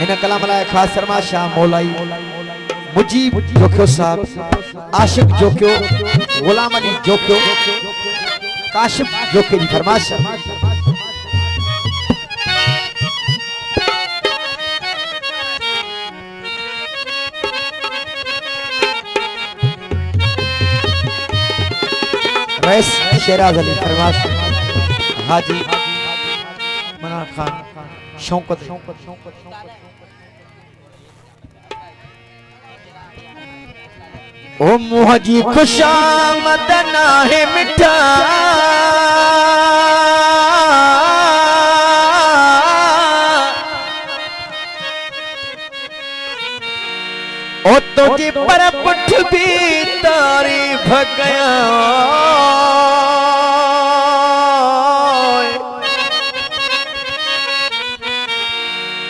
इन कलाम लाए खास शर्मा शाह मौलाई मुजीब जोक्यो साहब आशिक जोक्यो गुलाम अली जोक्यो काशिफ जोक्यो की फरमाइश रईस शेराज अली फरमाइश हाजी मना खान शौकत ओ मुहजी खुशामद नाहे मिठा ओ तुझी पर पुठ भी तारीफ गया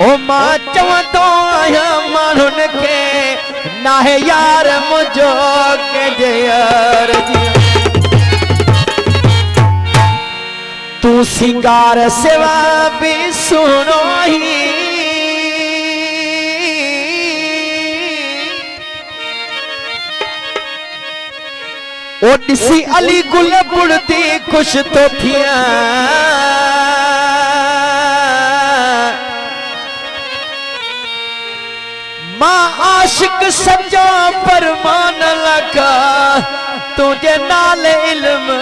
ओ मां चवंदो आहियां माण्हुनि खे नाहे यार मुझो के यार तू सिंगार सेवा भी सुनो ही ओ दिसी अली गुल बुड़ती खुश तो थिया मां आशिक सच्चा परमान लगा तुझे नाल इल्म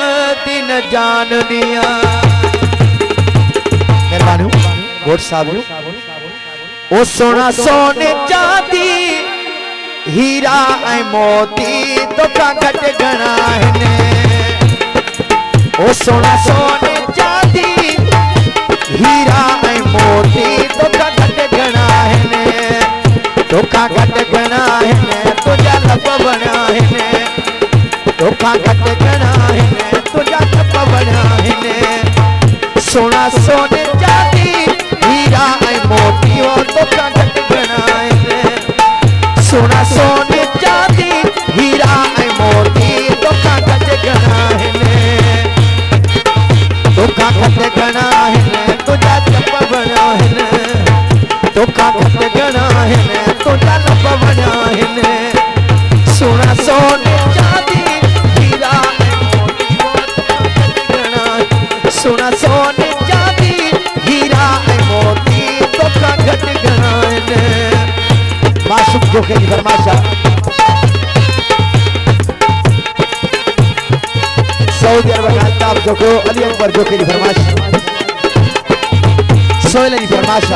दिन जान दिया मेहरबानी गोट साहब ओ सोना सोने चांदी हीरा ऐ मोती तो का घट घना है ओ सोना सोने चांदी हीरा ऐ मोती तो का घट घना है धोखा घट घना है तुझा लब बना है धोखा घट घना है तुझा लब बना है सोना सोने चांदी हीरा ऐ मोती वो धोखा घट घना है सोना सोने चांदी हीरा ऐ मोती धोखा घट घना है धोखा घट घना है तुझा लब बना है धोखा घट घना है तुझा लब बना है सोना सोने चांदी हीरा मोती सोना सोने चांदी हीरा मोती धोखा घट घना है माशूक जोखे की फरमाइश सऊदी अरब का अल्ताफ जोखो अली अकबर जोखे की फरमाइश सोहेल की फरमाइश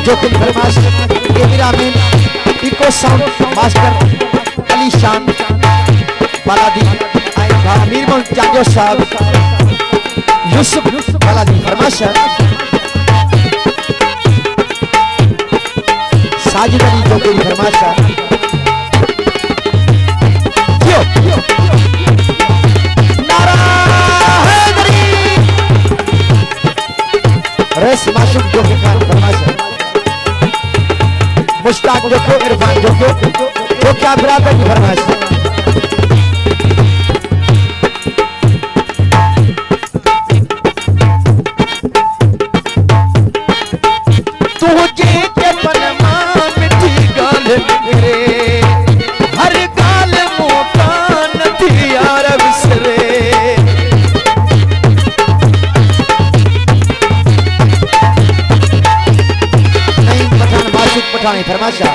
जोखिम फरमाइश केमिरा में इको साउंड मास्टर अली शान बालादी मीर मोहम्मद जांजो साहब यूसुफ बालादी फरमाइश साजिद अली जोखिम फरमाइश नारा हैदरी रस माशूक जोखिम खान फरमाइश मुश्ताक जोखो इरफान जोखो वो क्या बराबर की फरमाइश तुझे के पनमा मिठी गाल मिरे हर गाल मोका नथी यार विसरे नहीं पठान माशूक पठान फरमाइशा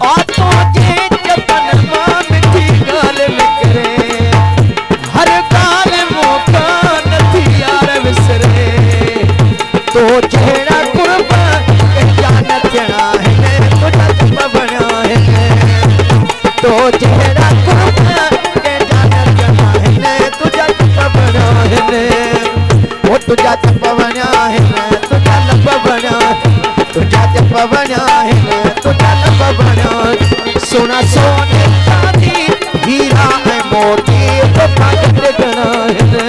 और तो जे पनमा मिठी गाल मिरे हर गाल मोका नथी यार विसरे तो चेहरा कुर्बान के जानत है तुझा लब बना है तो चेहरा कुर्बान के जानत है तुझा लब बना है वो तुझा लब बना है तुझा लब बना तुझा लब बना है तुझा लब बना सोना सोने चांदी हीरा है मोती तो घट घना है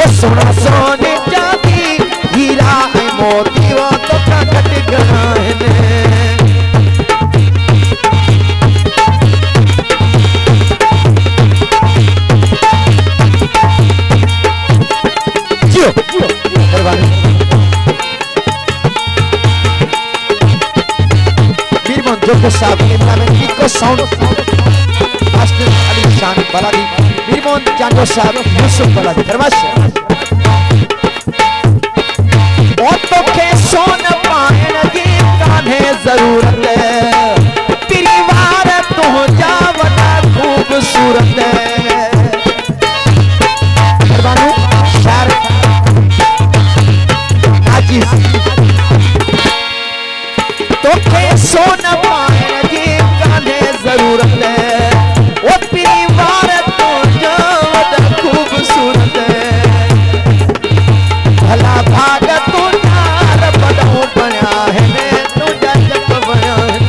ओ सोना सोने चांदी हीरा है मोती वो तो घट घना है बीरमोहन जोगे साहब कैमरा में इको साउंड मास्टर अली शान बलादी बीरमोहन जांजो साहब यूसुफ बलादी फरमाइश ओ तो के सोन पाएन की कान्हे जरूरत परिवार तो जावना खूबसूरत फरमानो शार आजी तो के सोन पाएन की कान्हे जरूरत वो परिवार तो जावना खूबसूरत भला भाग तो नार बड़ो बना है ने तो जग बना है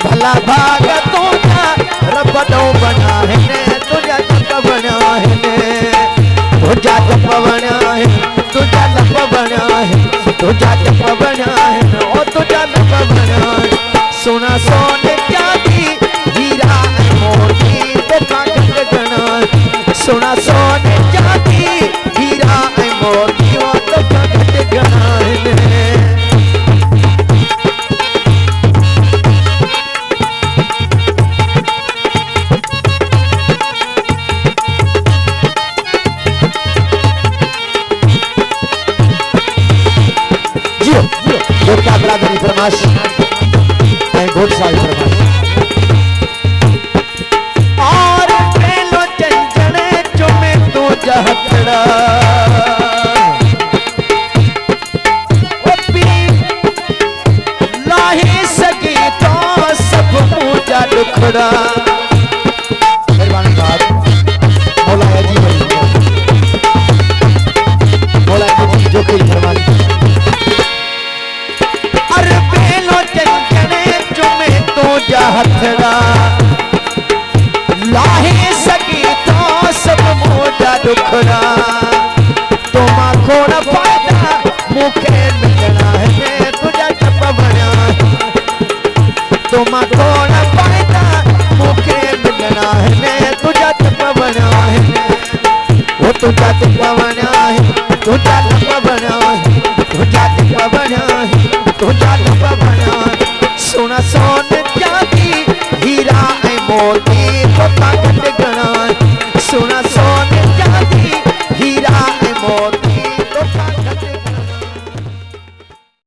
भला भाग तो नार बड़ो बना है ने तो जग बना है ने तो जग बना है तो जग बना है तो जग बना है ओ तो जग बना है सोना सोने चांदी हीरा मोती तो कागज गना सोना सोने चांदी हीरा मोती तो कागज गना जियो जो क्या बरादरी फरमाश घोट साल फरमाश और पेलो चंचने चुमे तो जहतड़ा ओ पी लाही सकी तो सब पूजा दुखड़ा मेहरबानी बात मौलाया जी मौलाया जी जो कोई फरमानी अरे पेलो चंचने चुमे तो जहतड़ा लाही सकी तो सब मोजा दुखड़ा तो मां खोड़ फायदा मुखे मिलना है तुझा जप बना तो मां खोड़ फायदा मुखे मिलना है तुझा जप बना है वो तुझा जप बना है तुझा जप बना है तुझा जप बना है तुझा